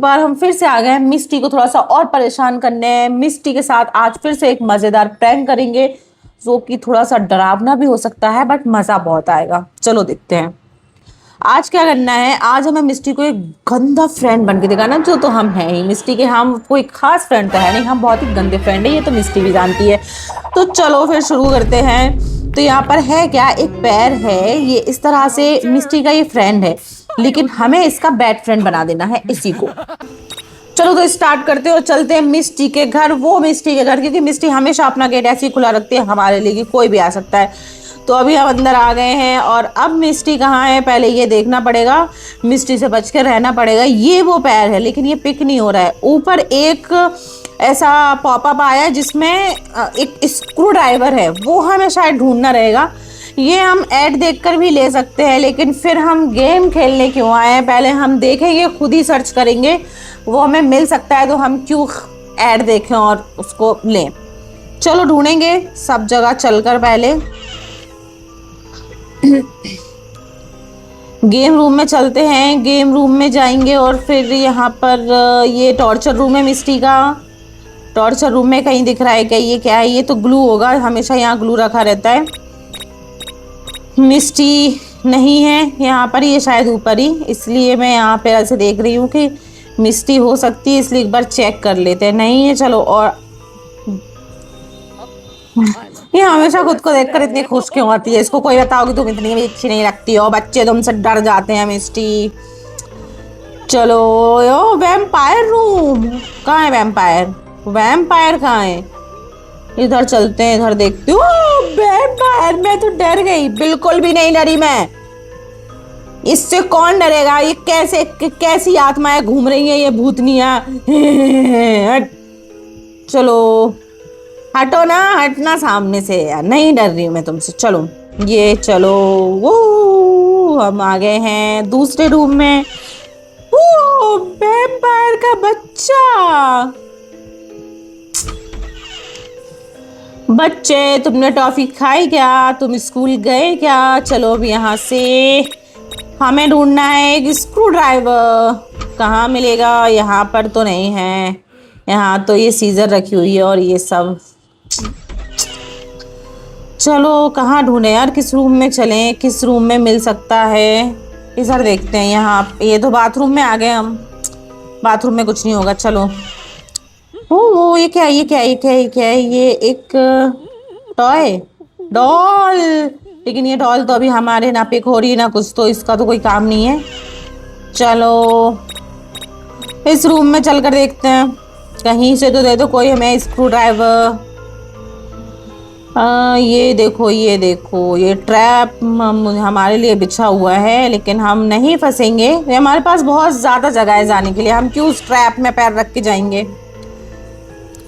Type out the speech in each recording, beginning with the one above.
बार हम फिर से आ गए हैं मिस्टी को थोड़ा सा और परेशान करने। मिस्टी के साथ आज फिर से एक मजेदार प्रैंक करेंगे जो कि थोड़ा सा डरावना भी हो सकता है बट मजा बहुत आएगा। चलो देखते हैं आज क्या करना है। आज हमें मिस्टी को एक गंदा फ्रेंड बन के दिखाना, जो तो हम हैं ही मिस्टी के। हम कोई खास फ्रेंड तो है नहीं, हम बहुत ही गंदे फ्रेंड है, ये तो मिस्टी भी जानती है। तो चलो फिर शुरू करते हैं। तो यहाँ पर है क्या, एक पैर है, ये इस तरह से मिस्टी का ये फ्रेंड है, लेकिन हमें इसका बैड फ्रेंड बना देना है इसी को। चलो तो स्टार्ट करते हैं और चलते हैं मिस्टी के घर। वो मिस्टी के घर, क्योंकि मिस्टी हमेशा अपना गेट ऐसे ही खुला रखती है हमारे लिए कि कोई भी आ सकता है। तो अभी हम अंदर आ गए हैं और अब मिस्टी कहाँ है पहले ये देखना पड़ेगा, मिस्टी से बच के रहना पड़ेगा। ये वो पैर है लेकिन ये पिक नहीं हो रहा है। ऊपर एक ऐसा पॉपअप आया है जिसमें एक स्क्रू ड्राइवर है, वो हमें शायद ढूंढना रहेगा। ये हम ऐड देखकर भी ले सकते हैं, लेकिन फिर हम गेम खेलने क्यों आए हैं, पहले हम देखेंगे, खुद ही सर्च करेंगे, वो हमें मिल सकता है तो हम क्यों ऐड देखें और उसको लें। चलो ढूंढेंगे सब जगह चलकर। पहले गेम रूम में चलते हैं, गेम रूम में जाएंगे और फिर यहाँ पर ये टॉर्चर रूम है मिस्टी का। टॉर्चर रूम में कहीं दिख रहा है क्या, ये क्या है, ये तो ग्लू होगा, हमेशा यहाँ ग्लू रखा रहता है। मिस्टी नहीं है यहाँ पर, ये शायद ऊपर ही, इसलिए मैं यहाँ पे ऐसे देख रही हूँ कि मिस्टी हो सकती है, इसलिए एक बार चेक कर लेते हैं। नहीं है, चलो। और ये हमेशा खुद को देखकर इतनी खुश क्यों आती है, इसको कोई बताओ कि तुम इतनी भी अच्छी नहीं लगती हो, बच्चे तुमसे डर जाते हैं मिस्टी। चलो यो वैम्पायर रूम, कहाँ है वैम्पायर, वैम्पायर कहाँ है, इधर चलते हैं, इधर देखती हूँ। वैम्पायर, मैं तो डर गई, बिल्कुल भी नहीं डरी मैं, इससे कौन डरेगा, ये कैसी आत्माएं घूम रही हैं, ये भूतनियां। चलो हटो ना, हटना सामने से यार, नहीं डर रही हूँ मैं तुमसे। चलो ये चलो, वो हम आ गए हैं दूसरे रूम में। वो वैम्पायर का बच्चा, बच्चे तुमने टॉफी खाई क्या, तुम स्कूल गए क्या। चलो अब यहाँ से हमें ढूंढना है एक स्क्रू ड्राइवर, कहाँ मिलेगा, यहाँ पर तो नहीं है, यहाँ तो ये सीजर रखी हुई है और ये सब। चलो कहाँ ढूंढे यार, किस रूम में चलें, किस रूम में मिल सकता है, इधर देखते हैं। यहाँ ये तो बाथरूम में आ गए हम, बाथरूम में कुछ नहीं होगा। चलो वो ये क्या है, ये क्या है, ये क्या है, ये क्या है, ये एक टॉय डॉल, लेकिन ये डॉल तो अभी हमारे ना पिक हो रही है ना कुछ, तो इसका तो कोई काम नहीं है। चलो इस रूम में चलकर देखते हैं, कहीं से तो दे दो कोई हमें स्क्रू ड्राइवर। ये देखो, ये देखो, ये ट्रैप हमारे लिए बिछा हुआ है, लेकिन हम नहीं फंसेंगे, हमारे पास बहुत ज़्यादा जगह है जाने के लिए, हम क्यों उस ट्रैप में पैर रख के जाएंगे।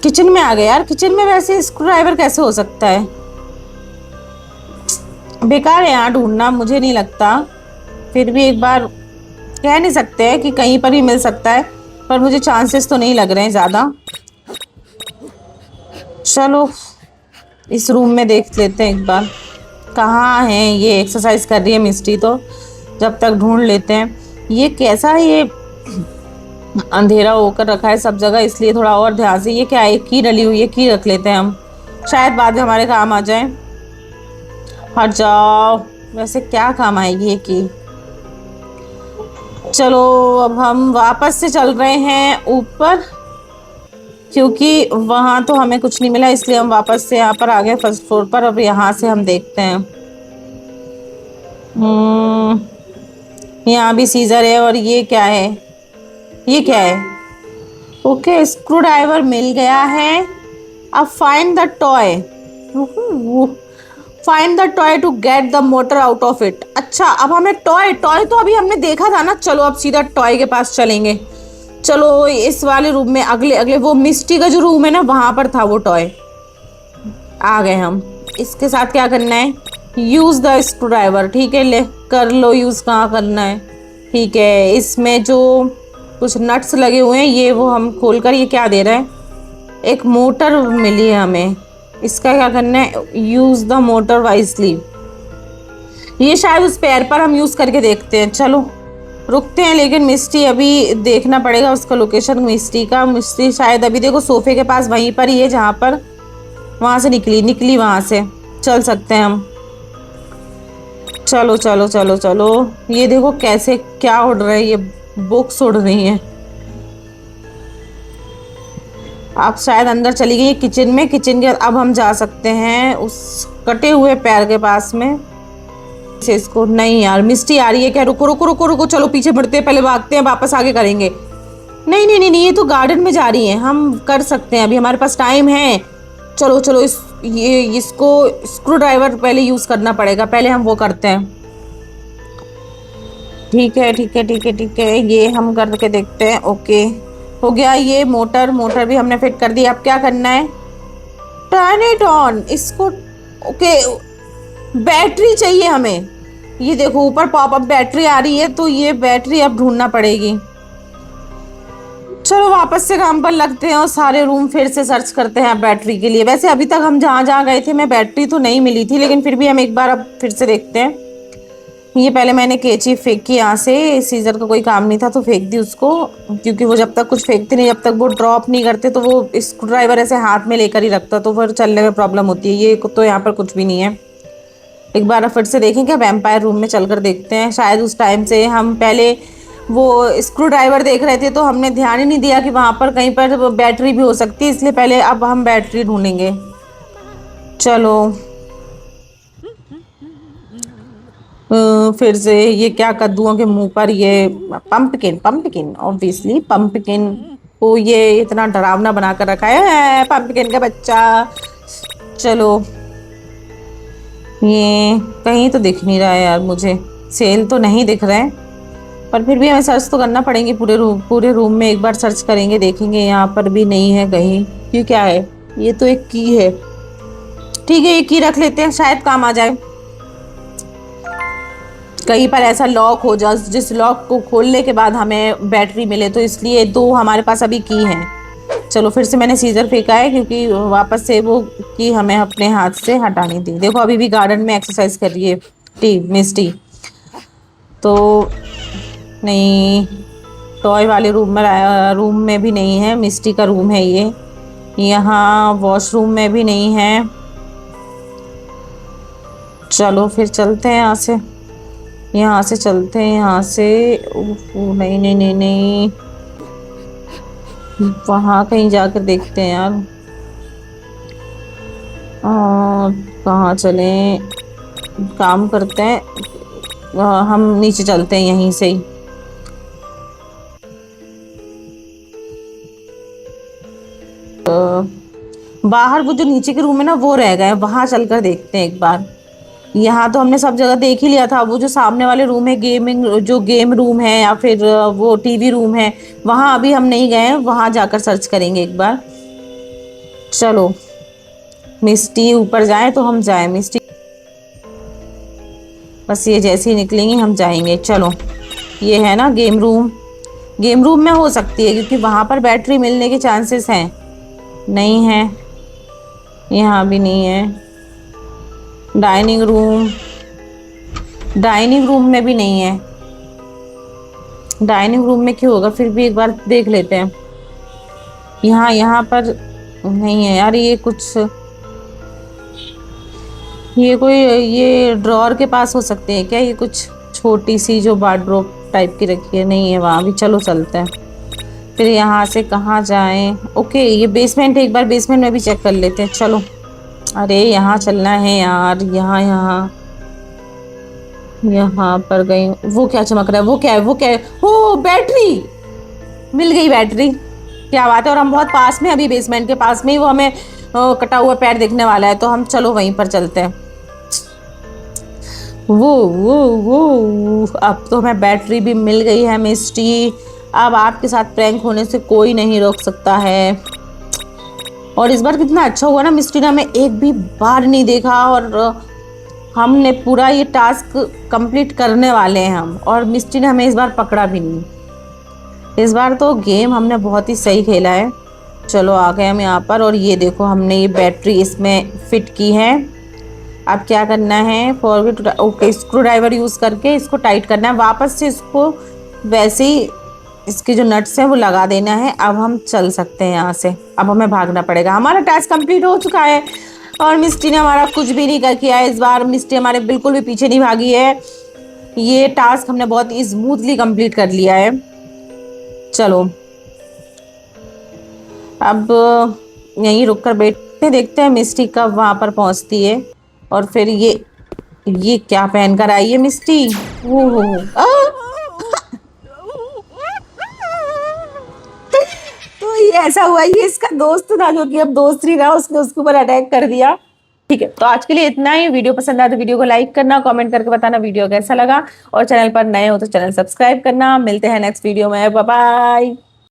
किचन में आ गए यार, किचन में वैसे स्क्रू ड्राइवर कैसे हो सकता है, बेकार है यहाँ ढूंढना, मुझे नहीं लगता। फिर भी एक बार कह नहीं सकते हैं कि कहीं पर भी मिल सकता है, पर मुझे चांसेस तो नहीं लग रहे हैं ज़्यादा। चलो इस रूम में देख लेते हैं एक बार, कहाँ है ये, एक्सरसाइज कर रही है मिस्टी, तो जब तक ढूंढ लेते हैं। ये कैसा है, ये अंधेरा होकर रखा है सब जगह, इसलिए थोड़ा और ध्यान से। ये क्या है, की डली हुई है, की रख लेते हैं हम, शायद बाद में हमारे काम आ जाए। हट जाओ, वैसे क्या काम आएगी ये की। चलो अब हम वापस से चल रहे हैं ऊपर, क्योंकि वहाँ तो हमें कुछ नहीं मिला, इसलिए हम वापस से यहाँ पर आ गए फर्स्ट फ्लोर पर। अब यहाँ से हम देखते हैं, यहाँ भी सीजर है, और ये क्या है, ये क्या है, ओके स्क्रू ड्राइवर मिल गया है। अब find the toy, find the toy to get the motor out of it. अच्छा अब हमें टॉय तो अभी हमने देखा था ना, चलो अब सीधा टॉय के पास चलेंगे। चलो इस वाले रूम में, अगले वो मिस्टी का जो रूम है ना, वहाँ पर था वो टॉय। आ गए हम, इसके साथ क्या करना है, यूज़ द स्क्रू ड्राइवर, ठीक है, ले कर लो यूज़, कहाँ करना है, ठीक है। इसमें जो कुछ नट्स लगे हुए हैं, ये वो हम खोलकर, ये क्या दे रहा है, एक मोटर मिली है हमें, इसका क्या करना है, यूज़ द मोटर वाइजली। ये शायद उस पैर पर हम यूज़ करके देखते हैं। चलो रुकते हैं, लेकिन मिस्टी अभी देखना पड़ेगा उसका लोकेशन मिस्टी का। मिस्टी शायद अभी देखो सोफे के पास वहीं पर ही है जहाँ पर वहां से निकली वहां से चल सकते हैं हम। चलो चलो चलो चलो, ये देखो कैसे क्या उड़ रहा है, ये बुक्स उड़ रही हैं। आप शायद अंदर चली गई किचन में, किचन के अब हम जा सकते हैं उस कटे हुए पैर के पास में से इसको। नहीं यार, मिस्टी आ रही है क्या? रुको रुको रुको रुको, चलो पीछे बढ़ते हैं, पहले भागते हैं, वापस आगे करेंगे। नहीं नहीं नहीं नहीं, ये तो गार्डन में जा रही है, हम कर सकते हैं, अभी हमारे पास टाइम है। चलो चलो, इसको स्क्रू ड्राइवर पहले यूज करना पड़ेगा, पहले हम वो करते हैं। ठीक है ठीक है ठीक है ठीक है, ये हम करके देखते हैं। ओके हो गया, ये मोटर भी हमने फिट कर दी। अब क्या करना है? टर्न इट ऑन इसको। ओके, बैटरी चाहिए हमें। ये देखो ऊपर पॉपअप बैटरी आ रही है, तो ये बैटरी अब ढूंढना पड़ेगी। चलो वापस से काम पर लगते हैं और सारे रूम फिर से सर्च करते हैं बैटरी के लिए। वैसे अभी तक हम जहाँ जहाँ गए थे में बैटरी तो नहीं मिली थी, लेकिन फिर भी हम एक बार अब फिर से देखते हैं। ये पहले मैंने कैंची फेंकी यहाँ से, सीजर का कोई काम नहीं था तो फेंक दी उसको, क्योंकि वो जब तक कुछ फेंकते नहीं, जब तक वो ड्रॉप नहीं करते तो वो स्क्रू ड्राइवर ऐसे हाथ में लेकर ही रखता, तो फिर चलने में प्रॉब्लम होती है। ये तो यहाँ पर कुछ भी नहीं है। एक बार फिर से देखें क्या, वैम्पायर रूम में चलकर देखते हैं। शायद उस टाइम से हम पहले वो स्क्रू ड्राइवर देख रहे थे तो हमने ध्यान ही नहीं दिया कि वहाँ पर कहीं पर बैटरी भी हो सकती है, इसलिए पहले अब हम बैटरी ढूंढेंगे। चलो फिर से ये क्या, कद्दुओं के मुंह पर ये पंपकिन ऑब्वियसली पंपकिन को ये इतना डरावना बना कर रखा है, पंपकिन का बच्चा। चलो, ये कहीं तो दिख नहीं रहा है यार मुझे, सेल तो नहीं दिख रहा है, पर फिर भी हमें सर्च तो करना पड़ेंगे। पूरे रूम में एक बार सर्च करेंगे, देखेंगे यहाँ पर भी नहीं है कहीं। ये क्या है? ये तो एक की है। ठीक है, ये की रख लेते हैं, शायद काम आ जाए। कहीं पर ऐसा लॉक हो जाए जिस लॉक को खोलने के बाद हमें बैटरी मिले, तो इसलिए दो हमारे पास अभी की हैं। चलो फिर से मैंने सीजर फेंका है, क्योंकि वापस से वो की हमें अपने हाथ से हटानी थी। देखो अभी भी गार्डन में एक्सरसाइज कर रही है मिस्टी। तो नहीं, टॉय वाले रूम में भी नहीं है, मिस्टी का रूम है ये। यहाँ वॉशरूम में भी नहीं है। चलो फिर चलते हैं यहाँ से चलते हैं यहाँ से। नहीं नहीं नहीं नहीं, वहाँ कहीं जाकर देखते हैं यार। कहाँ चलें? काम करते हैं, हम नीचे चलते हैं यहीं से ही। बाहर वो जो नीचे के रूम है ना, वो रह गए, वहां चलकर देखते हैं एक बार। यहाँ तो हमने सब जगह देख ही लिया था। वो जो सामने वाले रूम है, गेम रूम है या फिर वो टीवी रूम है, वहां अभी हम नहीं गए हैं, वहां जाकर सर्च करेंगे एक बार। चलो मिस्टी ऊपर जाए तो हम जाए, मिस्टी बस ये जैसे ही निकलेंगे हम जाएंगे। चलो ये है ना गेम रूम में हो सकती है, क्योंकि वहां पर बैटरी मिलने के चांसेस हैं। नहीं है, यहाँ भी नहीं है। डाइनिंग रूम में भी नहीं है। डाइनिंग रूम में क्यों होगा? फिर भी एक बार देख लेते हैं। यहाँ पर नहीं है यार। ये ड्रॉअर के पास हो सकते हैं क्या? ये कुछ छोटी सी जो वार्डरोब टाइप की रखी है, नहीं है वहाँ भी। चलो चलते हैं फिर। यहाँ से कहाँ जाएं? ओके, ये बेसमेंट है, एक बार बेसमेंट में भी चेक कर लेते हैं। चलो, अरे यहाँ चलना है यार। यहाँ पर गई। वो क्या चमक रहा है? वो क्या है? हो, बैटरी मिल गई। बैटरी, क्या बात है। और हम बहुत पास में, अभी बेसमेंट के पास में ही वो हमें कटा हुआ पैर दिखने वाला है, तो हम चलो वहीं पर चलते हैं। वो अब तो हमें बैटरी भी मिल गई है मिस्टी। अब आपके साथ प्रैंक होने से कोई नहीं रोक सकता है। और इस बार कितना अच्छा हुआ ना, मिस्टी ने हमें एक भी बार नहीं देखा, और हमने पूरा ये टास्क कंप्लीट करने वाले हैं हम, और मिस्टी ने हमें इस बार पकड़ा भी नहीं। इस बार तो गेम हमने बहुत ही सही खेला है। चलो आ गए हम यहाँ पर, और ये देखो हमने ये बैटरी इसमें फिट की है। अब क्या करना है? ओके, स्क्रू ड्राइवर यूज़ करके इसको टाइट करना है। वापस से इसको वैसे ही इसके जो नट्स हैं वो लगा देना है। अब हम चल सकते हैं यहाँ से। अब हमें भागना पड़ेगा। हमारा टास्क कंप्लीट हो चुका है और मिस्टी ने हमारा कुछ भी नहीं कर किया है इस बार। मिस्टी हमारे बिल्कुल भी पीछे नहीं भागी है। ये टास्क हमने बहुत ही स्मूथली कंप्लीट कर लिया है। चलो अब यहीं रुक कर बैठते देखते हैं मिस्टी कब वहां पर पहुंचती है। और फिर ये क्या पहन कर आई है मिस्टी। तो ये ऐसा हुआ, ये इसका दोस्त था जो कि अब दोस्त नहीं रहा, उसने उसके ऊपर अटैक कर दिया। ठीक है, तो आज के लिए इतना ही। वीडियो पसंद आया तो वीडियो को लाइक करना, कमेंट करके बताना वीडियो कैसा लगा, और चैनल पर नए हो तो चैनल सब्सक्राइब करना। मिलते हैं नेक्स्ट वीडियो में। Bye bye.